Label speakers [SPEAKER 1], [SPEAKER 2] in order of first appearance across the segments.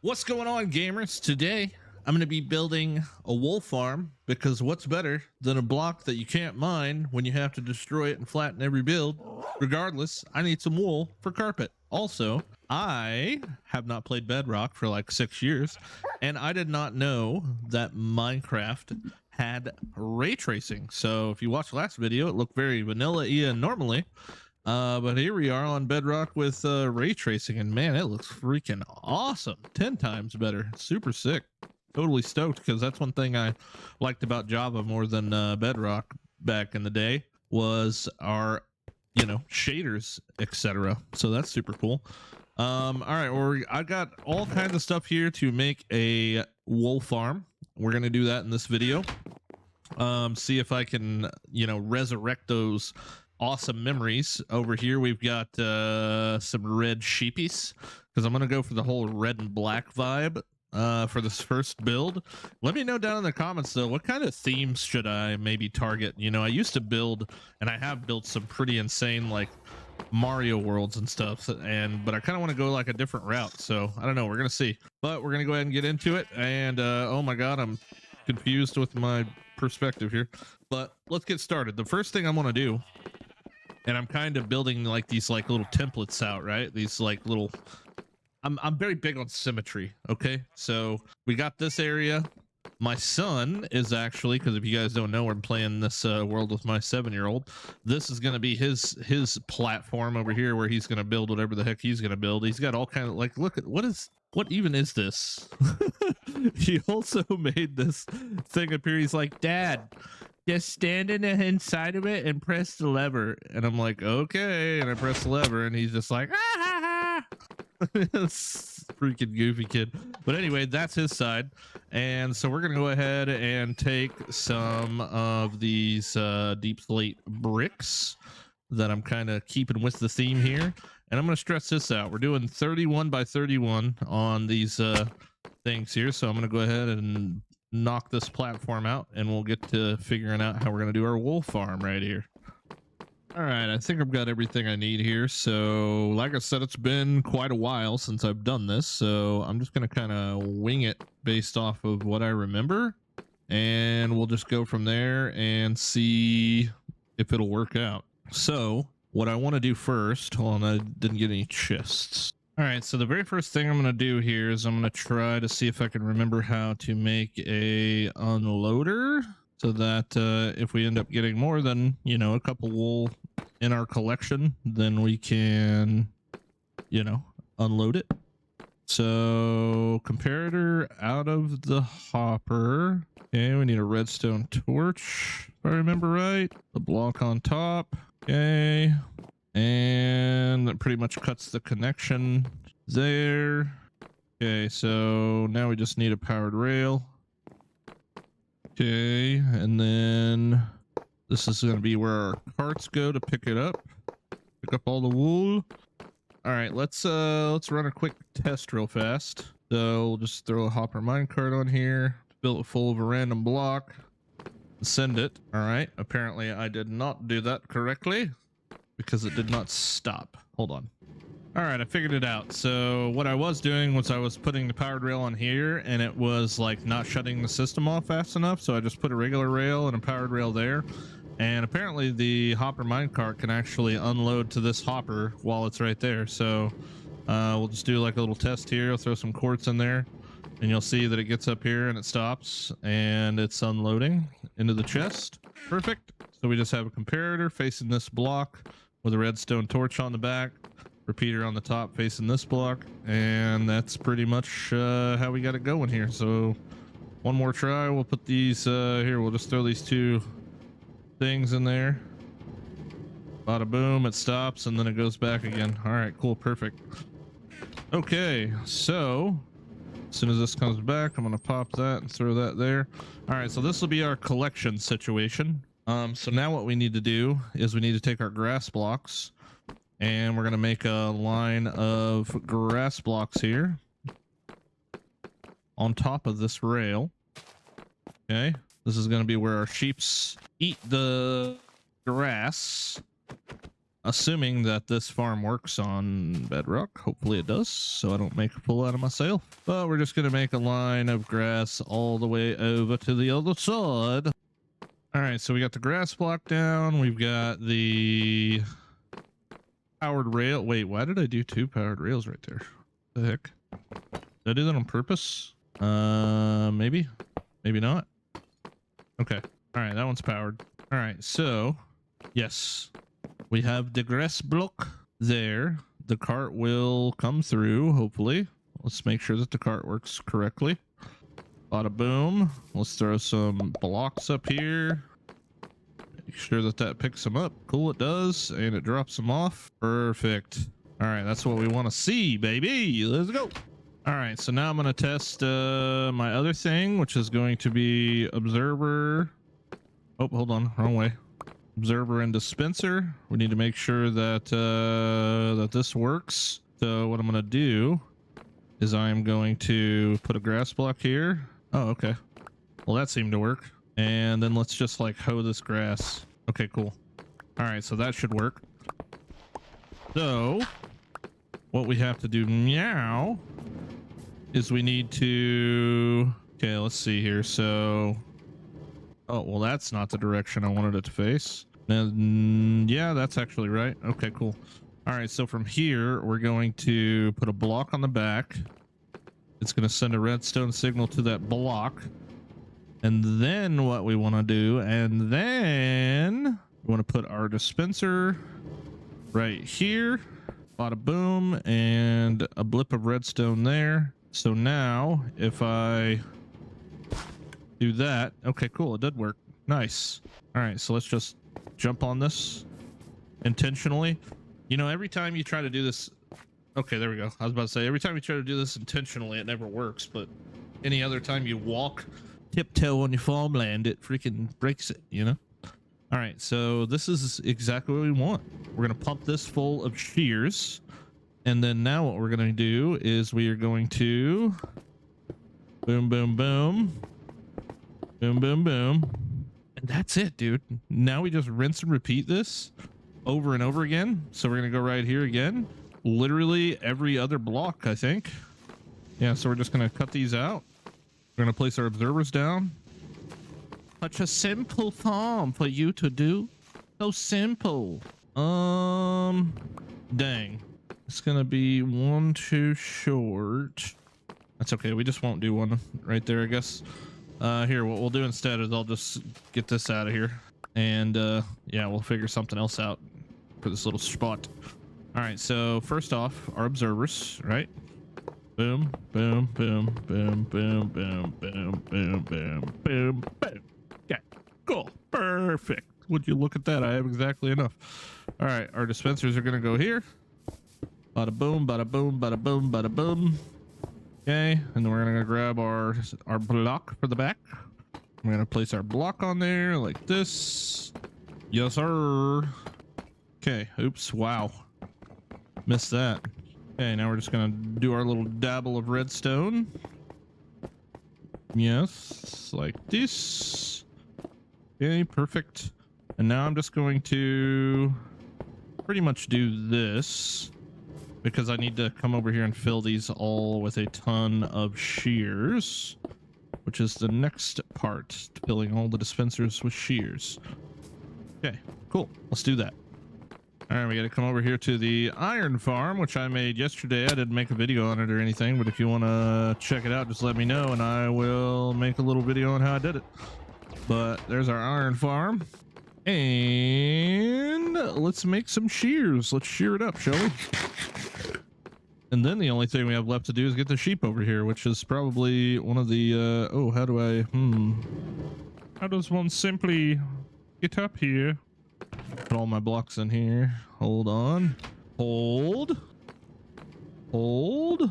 [SPEAKER 1] What's going on, gamers? Today, I'm going to be building a wool farm because what's better than a block that you can't mine when you have to destroy it and flatten every build? Regardless, I need some wool for carpet. Also, I have not played Bedrock for like 6 years, and I did not know that Minecraft had ray tracing. So if you watched the last video, it looked very vanilla-y normally. But here we are on Bedrock with ray tracing, and man, it looks freaking awesome. 10 times better. Super sick. Totally stoked, because that's one thing I liked about Java more than Bedrock back in the day was our, shaders, etc. So that's super cool. All right, I got all kinds of stuff here to make a wool farm. We're gonna do that in this video. See if I can, resurrect those awesome memories. Over here we've got some red sheepies, because I'm gonna go for the whole red and black vibe for this first build. Let me know down in the comments though, what kind of themes should I maybe target? I used to build, and I have built some pretty insane like Mario worlds and stuff, but I kind of want to go like a different route, so I don't know, we're gonna see. But we're gonna go ahead and get into it. And oh my god, I'm confused with my perspective here, but let's get started. The first thing I want to do, and I'm kind of building like these like little templates out, right? These like little, I'm very big on symmetry. Okay, so we got this area. My son is actually, because if you guys don't know, we're playing this world with my 7-year-old. This is going to be his platform over here, where he's going to build whatever the heck he's going to build. He's got all kind of like, look at what even is this? He also made this thing appear. He's like, Dad, just stand inside of it and press the lever. And I'm like, okay. And I press the lever, and he's just like, ah. Freaking goofy kid. But anyway, that's his side. And so we're gonna go ahead and take some of these deep slate bricks that I'm kind of keeping with the theme here, and I'm gonna stress this out. We're doing 31 by 31 on these things here, so I'm gonna go ahead and knock this platform out, and we'll get to figuring out how we're gonna do our wool farm right here. All right, I think I've got everything I need here. So like I said, it's been quite a while since I've done this, so I'm just gonna kind of wing it based off of what I remember, and we'll just go from there and see if it'll work out. So what I want to do first, hold on, I didn't get any chests. All right, so the very first thing I'm going to do here is I'm going to try to see if I can remember how to make a unloader, so that if we end up getting more than, a couple wool in our collection, then we can, unload it. So comparator out of the hopper. Okay, we need a redstone torch, if I remember right. The block on top. Okay. And that pretty much cuts the connection there. Okay, so now we just need a powered rail. Okay, and then this is going to be where our carts go to pick it up. Pick up all the wool. All right, let's run a quick test real fast. So we'll just throw a hopper minecart on here, fill it full of a random block, send it. All right, apparently I did not do that correctly because it did not stop. Hold on. All right, I figured it out. So what I was doing was I was putting the powered rail on here, and it was like not shutting the system off fast enough. So I just put a regular rail and a powered rail there. And apparently the hopper minecart can actually unload to this hopper while it's right there. So we'll just do like a little test here. I'll throw some quartz in there, and you'll see that it gets up here and it stops, and it's unloading into the chest. Perfect. So we just have a comparator facing this block with a redstone torch on the back, repeater on the top facing this block, and that's pretty much how we got it going here. So one more try. We'll put these here. We'll just throw these two things in there. Bada boom, it stops, and then it goes back again. All right, cool, perfect. Okay, so as soon as this comes back, I'm gonna pop that and throw that there. All right, so this will be our collection situation. So now what we need to do is we need to take our grass blocks, and we're gonna make a line of grass blocks here on top of this rail. Okay, this is gonna be where our sheeps eat the grass. assuming that this farm works on bedrock. Hopefully it does, so I don't make a fool out of myself. But we're just gonna make a line of grass all the way over to the other side. All right, so we got the grass block down. We've got the powered rail. Wait, why did I do 2 powered rails right there? The heck? Did I do that on purpose? Maybe not. Okay. All right, that one's powered. All right, so yes, we have the grass block there. The cart will come through, hopefully. Let's make sure that the cart works correctly. Bada boom. Let's throw some blocks up here. Make sure that that picks them up. Cool, it does. And it drops them off. Perfect. All right, that's what we want to see, baby. Let's go. All right, so now I'm going to test my other thing, which is going to be observer. Oh, hold on. Wrong way. Observer and dispenser. We need to make sure that that this works. So what I'm going to do is I'm going to put a grass block here. Oh, okay. Well, that seemed to work. And then let's just like hoe this grass. Okay, cool. All right, so that should work. So what we have to do now is we need to, okay, let's see here. So, oh, well, that's not the direction I wanted it to face. And yeah, that's actually right. Okay, cool. All right, so from here, we're going to put a block on the back. It's going to send a redstone signal to that block. And then what we want to do, and then we want to put our dispenser right here. Bada boom, and a blip of redstone there. So now if I do that, okay, cool, it did work. Nice. All right, so let's just jump on this intentionally. You know, every time you try to do this, okay, there we go. I was about to say, every time you try to do this intentionally, it never works, but any other time you walk tiptoe on your farmland, it freaking breaks it, you know? All right, so this is exactly what we want. We're gonna pump this full of shears. And then now what we're going to do is we are going to boom, boom, boom, boom, boom, boom. And that's it, dude. Now we just rinse and repeat this over and over again. So we're going to go right here again. Literally every other block, I think. Yeah, so we're just going to cut these out. We're going to place our observers down. Such a simple farm for you to do. So simple. Dang. It's gonna be 1 too short. That's okay. We just won't do one right there, I guess. Here, what we'll do instead is I'll just get this out of here, and yeah, we'll figure something else out for this little spot. All right. So first off, our observers, right? Boom, boom, boom, boom, boom, boom, boom, boom, boom, boom, boom. Okay. Cool. Perfect. Would you look at that? I have exactly enough. All right. Our dispensers are gonna go here. Bada boom, bada boom, bada boom, bada boom. Okay, and then we're gonna grab our block for the back. We're gonna place our block on there like this. Yes, sir. Okay, oops, wow. Missed that. Okay, now we're just gonna do our little dabble of redstone. Yes, like this. Okay, perfect. And now I'm just going to pretty much do this, because I need to come over here and fill these all with a ton of shears, which is the next part, filling all the dispensers with shears. Okay, cool. Let's do that. All right, we got to come over here to the iron farm, which I made yesterday. I didn't make a video on it or anything, but if you want to check it out, just let me know and I will make a little video on how I did it. But there's our iron farm. And let's make some shears. Let's shear it up, shall we? And then the only thing we have left to do is get the sheep over here, which is probably one of the, oh, how do I, how does one simply get up here? Put all my blocks in here. Hold on. Hold. All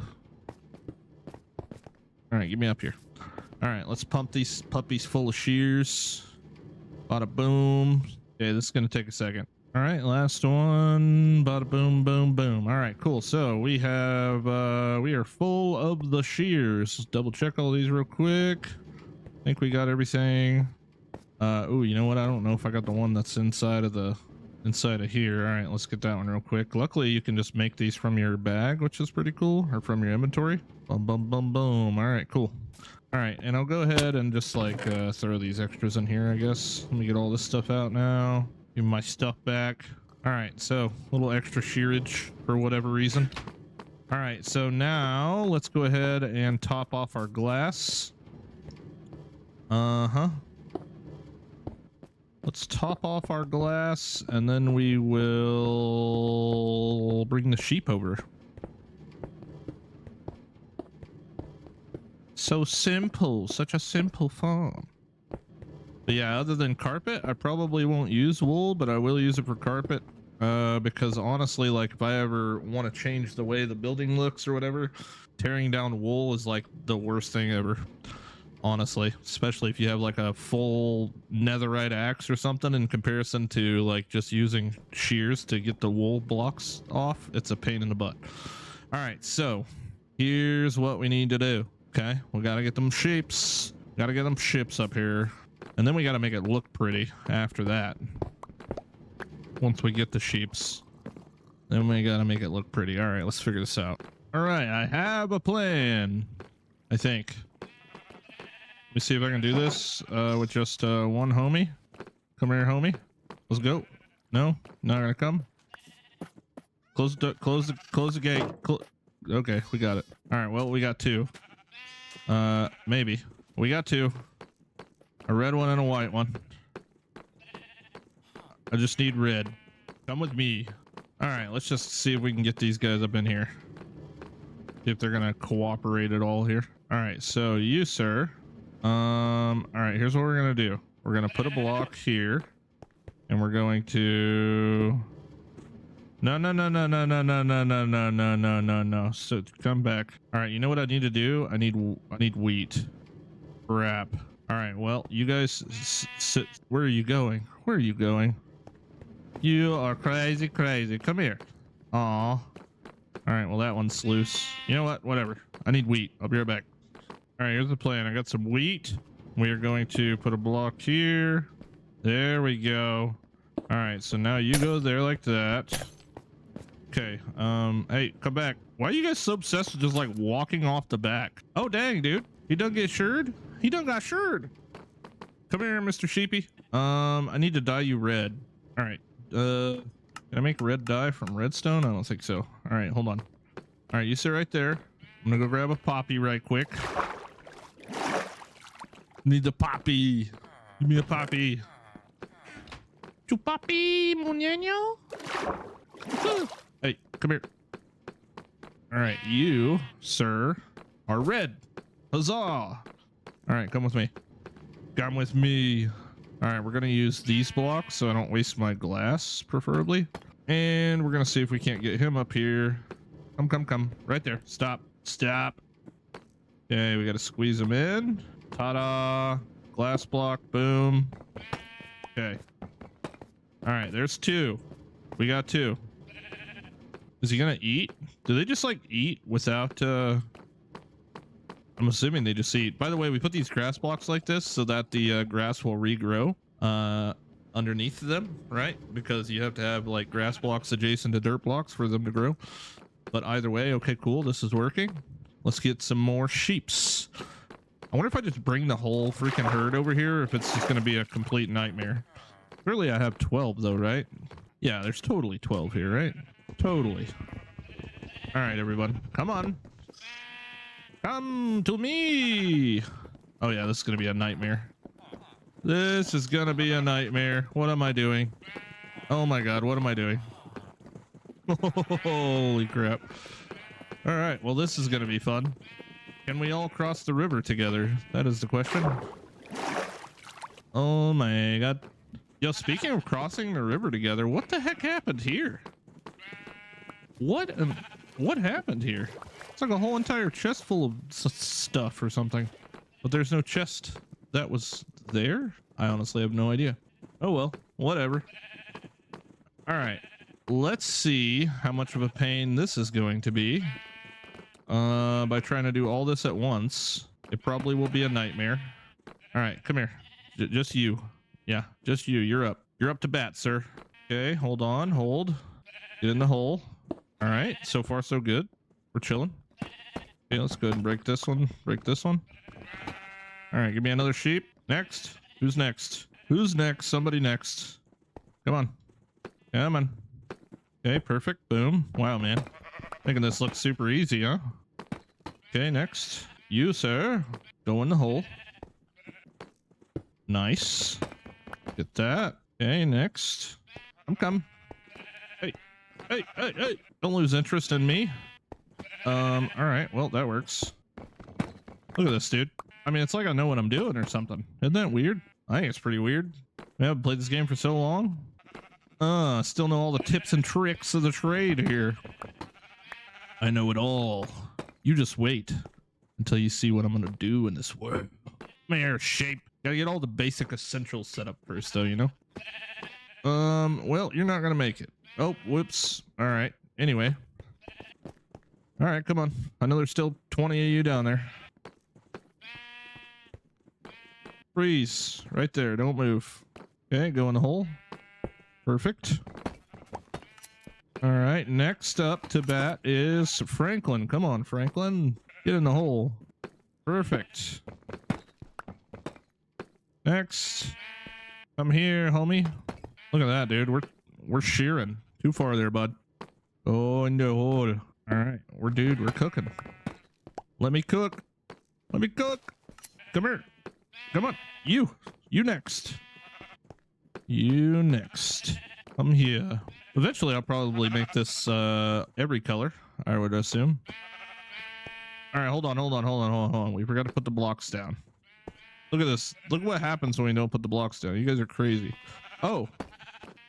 [SPEAKER 1] right, get me up here. All right, let's pump these puppies full of shears. Bada boom. Okay, this is going to take a second. All right, last one. Bada boom, boom, boom. All right, cool. So we have, we are full of the shears. Let's double check all these real quick. I think we got everything. Oh, you know what? I don't know if I got the one that's inside of the inside of here. All right, let's get that one real quick. Luckily, you can just make these from your bag, which is pretty cool, or from your inventory. Boom, boom, boom, boom. All right, cool. All right, and I'll go ahead and just like throw these extras in here, I guess. Let me get all this stuff out now. Give my stuff back. All right, so a little extra shearage for whatever reason. All right, so now let's go ahead and top off our glass. Let's top off our glass, and then we will bring the sheep over. So simple, such a simple farm. But yeah, other than carpet, I probably won't use wool, but I will use it for carpet. Because honestly, like if I ever want to change the way the building looks or whatever, tearing down wool is like the worst thing ever. Honestly, especially if you have like a full netherite axe or something in comparison to like just using shears to get the wool blocks off, it's a pain in the butt. All right, so here's what we need to do. Okay, we gotta get them sheeps. Gotta get them ships up here, and then we gotta make it look pretty after that. Once we get the sheeps, then we gotta make it look pretty. All right, let's figure this out. All right, I have a plan, I think. Let me see if I can do this with just one homie. Come here, homie. Let's go. No, not gonna come. Close the gate. Okay, we got it. All right, well, we got two. Maybe. We got two. A red one and a white one. I just need red. Come with me. All right, let's just see if we can get these guys up in here. See if they're gonna cooperate at all here. All right, so you, sir. All right, here's what we're gonna do. We're gonna put a block here, and we're going to. No. So come back. All right, you know what I need to do? I need wheat. Crap. All right, well, you guys sit. Where are you going? Where are you going? You are crazy. Come here. Aw. All right, well, that one's loose. You know what? Whatever. I need wheat. I'll be right back. All right, here's the plan. I got some wheat. We are going to put a block here. There we go. All right, so now you go there like that. Okay, hey, come back. Why are you guys so obsessed with just like walking off the back? Oh, dang, dude. He done get shirred? He done got shirred. Come here, Mr. Sheepy. I need to dye you red. All right, can I make red dye from redstone? I don't think so. All right, hold on. All right, you sit right there. I'm gonna go grab a poppy right quick. Need the poppy. Give me a poppy. Chupapi, muñeño. Hey, come here. All right, you, sir, are red. Huzzah. All right, come with me. Come with me. All right, we're going to use these blocks so I don't waste my glass, preferably. And we're going to see if we can't get him up here. Come. Right there. Stop. Okay, we got to squeeze him in. Ta-da. Glass block. Boom. Okay. All right, there's two. We got two. Is he gonna eat? Do they just like eat without I'm assuming they just eat. By the way, we put these grass blocks like this so that the grass will regrow underneath them, right? Because you have to have like grass blocks adjacent to dirt blocks for them to grow. But either way, okay, cool, this is working. Let's get some more sheeps. I wonder if I just bring the whole freaking herd over here, or if it's just gonna be a complete nightmare. Clearly I have 12 though, right? Yeah, there's totally 12 here, right? Totally. All right, everyone, come on. Come to me. Oh yeah, this is gonna be a nightmare. This is gonna be a nightmare. What am I doing? Oh my god, what am I doing? Holy crap. All right, well, this is gonna be fun. Can we all cross the river together? That is the question. Oh my god. Yo, speaking of crossing the river together, what the heck happened here? What happened here? It's like a whole entire chest full of stuff or something. But there's no chest that was there? I honestly have no idea. Oh well, whatever. All right, let's see how much of a pain this is going to be. By trying to do all this at once, it probably will be a nightmare. All right, come here. Just you. Yeah, just you. You're up. You're up to bat, sir. Okay, hold on, hold. Get in the hole. All right, so far so good. We're chilling. Okay, let's go ahead and break this one. Break this one. All right, give me another sheep. Next. Who's next? Who's next? Somebody next. Come on. Come on. Okay, perfect. Boom. Wow, man. Making this look super easy, huh? Okay, next. You, sir. Go in the hole. Nice. Get that. Okay, next. I'm coming. Hey. Hey, hey, hey. Don't lose interest in me. All right. Well, that works. Look at this, dude. I mean, it's like I know what I'm doing or something. Isn't that weird? I think it's pretty weird. I haven't played this game for so long. Still know all the tips and tricks of the trade here. I know it all. You just wait until you see what I'm gonna do in this world. Come shape. Gotta get all the basic essentials set up first, though, you know? Well, you're not gonna make it. Oh, whoops. All right. Anyway. All right, come on. I know there's still 20 of you down there. Freeze. Right there. Don't move. Okay, go in the hole. Perfect. All right, next up to bat is Franklin. Come on, Franklin. Get in the hole. Perfect. Next. Come here, homie. Look at that, dude. We're shearing. Too far there, bud. Oh, in the hole. All right, we're cooking. Let me cook. Let me cook. Come here. Come on. You next. You next. Come here. Eventually, I'll probably make this every color, I would assume. All right, hold on. We forgot to put the blocks down. Look at this. Look what happens when we don't put the blocks down. You guys are crazy. Oh,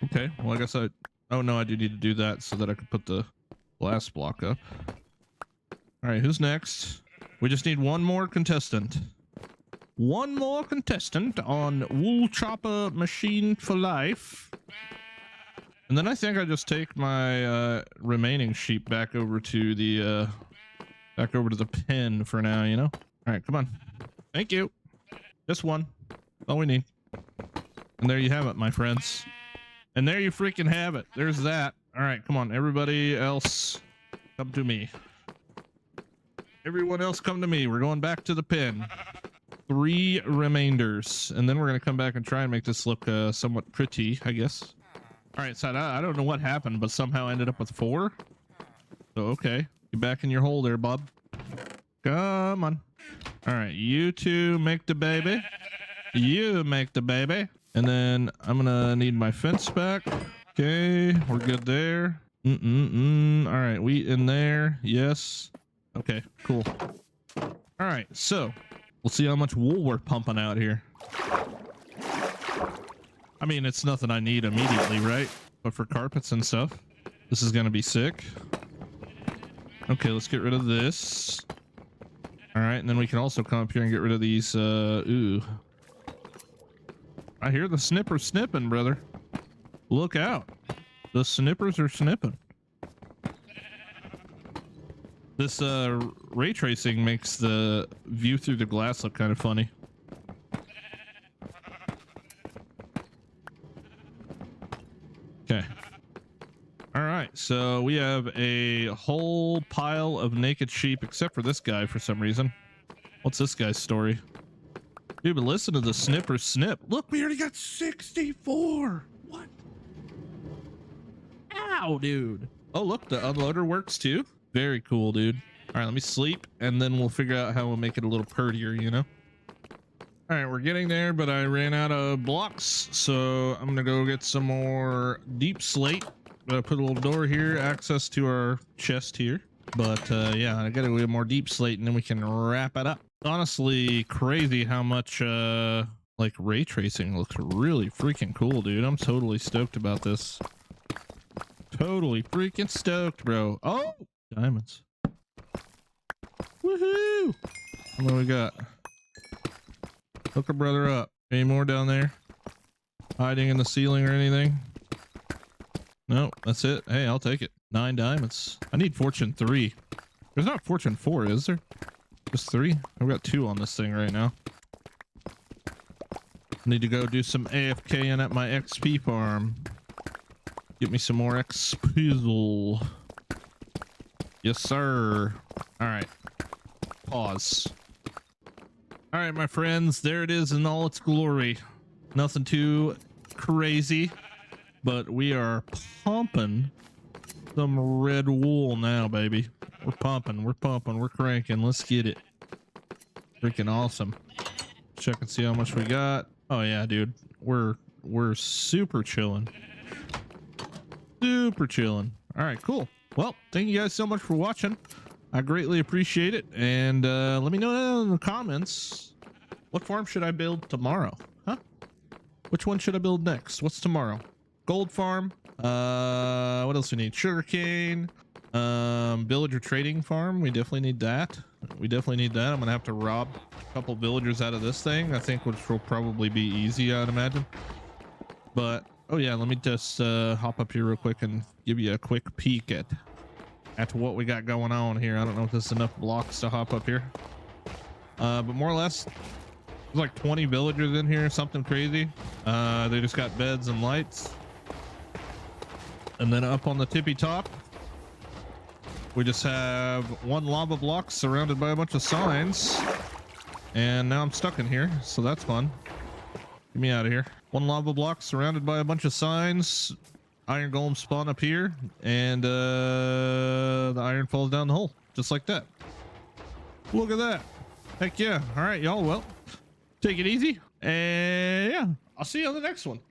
[SPEAKER 1] okay. Well, I guess oh no, I do need to do that so that I can put the last block up. All right, who's next? We just need one more contestant. One more contestant on Wool Chopper Machine for Life. And then I think I just take my remaining sheep back over to the pen for now, you know? All right, come on. Thank you. Just one. That's all we need. And there you have it, my friends. And there you freaking have it. There's that. All right, come on. Everybody else, come to me. Everyone else come to me. We're going back to the pen. 3 remainders. And then we're going to come back and try and make this look somewhat pretty, I guess. All right, so I don't know what happened, but somehow ended up with 4. So, okay. Get back in your hole there, bub. Come on. All right, you two make the baby. You make the baby. And then I'm gonna need my fence back. Okay, we're good there. All right, wheat in there. Yes. Okay, cool. All right, so we'll see how much wool we're pumping out here. I mean, it's nothing I need immediately, right? But for carpets and stuff, this is gonna be sick. Okay, let's get rid of this. All right, and then we can also come up here and get rid of these. Ooh. I hear the snipper snipping, brother. Look out. The snippers are snipping. This ray tracing makes the view through the glass look kind of funny. Okay. All right, so we have a whole pile of naked sheep, except for this guy for some reason. What's this guy's story? Dude, but listen to the snipper snip. Look, we already got 64. What? Ow, dude. Oh, look, the unloader works too. Very cool, dude. All right, let me sleep, and then we'll figure out how we'll make it a little prettier, you know? All right, we're getting there, but I ran out of blocks, so I'm gonna go get some more deep slate. Put a little door here, access to our chest here. But yeah, I gotta get more deep slate, and then we can wrap it up. Honestly, crazy how much like ray tracing looks really freaking cool, dude. I'm totally stoked about this. Totally freaking stoked, bro. Oh, diamonds. Woohoo! What do we got? Hook a brother up. Any more down there? Hiding in the ceiling or anything? No, that's it. Hey, I'll take it. 9 diamonds. I need fortune 3. There's not fortune 4, is there? Just 3? I've got 2 on this thing right now. Need to go do some AFKing at my XP farm. Get me some more XP. Yes, sir. All right. Pause. All right, my friends, there it is in all its glory. Nothing too crazy, but we are pumping some red wool now, baby. We're pumping, we're cranking. Let's get it. Freaking awesome. Check and see how much we got. Oh yeah, dude. We're super chilling. Super chilling. All right, cool. Well, thank you guys so much for watching. I greatly appreciate it. And let me know in the comments, what farm should I build tomorrow? Huh? Which one should I build next? What's tomorrow? Gold farm. What else we need? Sugarcane. Villager trading farm. We definitely need that. I'm gonna have to rob a couple villagers out of this thing, I think, which will probably be easy, I'd imagine. But oh yeah, let me just hop up here real quick and give you a quick peek at what we got going on here. I don't know if there's enough blocks to hop up here, but more or less there's like 20 villagers in here, something crazy. They just got beds and lights, and then up on the tippy top we just have one lava block surrounded by a bunch of signs, and now I'm stuck in here, so that's fun. Get me out of here. One lava block surrounded by a bunch of signs. Iron golem spawn up here, and the iron falls down the hole just like that. Look at that. Heck yeah. All right, y'all. Well, take it easy, and yeah, I'll see you on the next one.